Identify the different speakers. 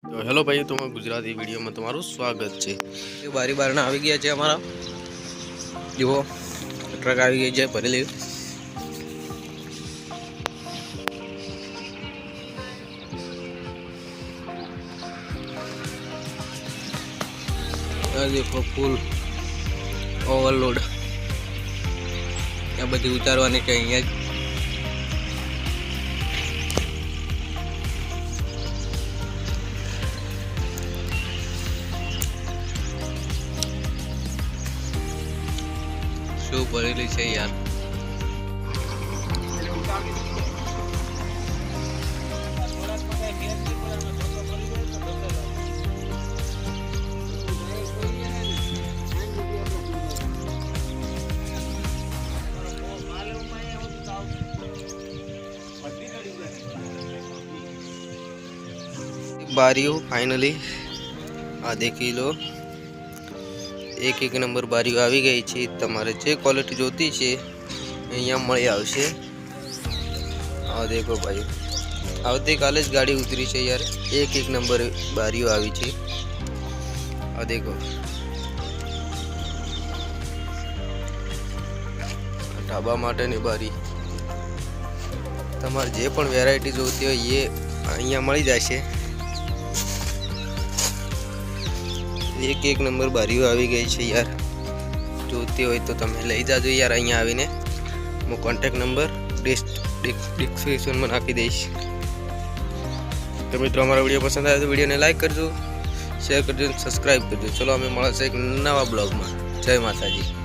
Speaker 1: તો હેલો ભાઈ, તો ગુજરાતી વિડીયોમાં તમારું સ્વાગત છે।
Speaker 2: બારી બારના આવી ગયા છે અમારા, જુઓ ટ્રક આવી ગઈ છે ભરેલી। આ દેખો ફૂલ ઓવરલોડ, આ બધી ઉતારવાની છે અહીંયા જ। શું ભરેલી છે યાર। बारियों फाइनली आ देखी लो, एक एक नंबर बारियों આવી ગઈ છે। તમારે જે ક્વોલિટી જોતી છે અહીંયા મળી આવશે। આ દેખો ભાઈ, આવતીકાલે જ ગાડી ઉતરી છે યાર, એક એક નંબર બારીઓ આવી છે। આ દેખો, ઢાબા માટેની બારી, તમારે જે પણ વેરાયટી જોતી હોય એ અહીંયા મળી જશે। एक एक नंबर बारीओ આવી ગઈ છે યાર, જોતી હોય તો તમે લઈ જાજો યાર અહીંયા આવીને। હું કોન્ટેક્ટ નંબર ડિસ્ક્રિપ્શનમાં નાખી દઈશ। તો મિત્રો, અમારો વિડીયો પસંદ આવે તો વિડીયોને લાઈક કરજો, શેર કરજો, સબસ્ક્રાઈબ કરજો। ચલો અમે મળશે એક નવા બ્લોગમાં। જય માતાજી।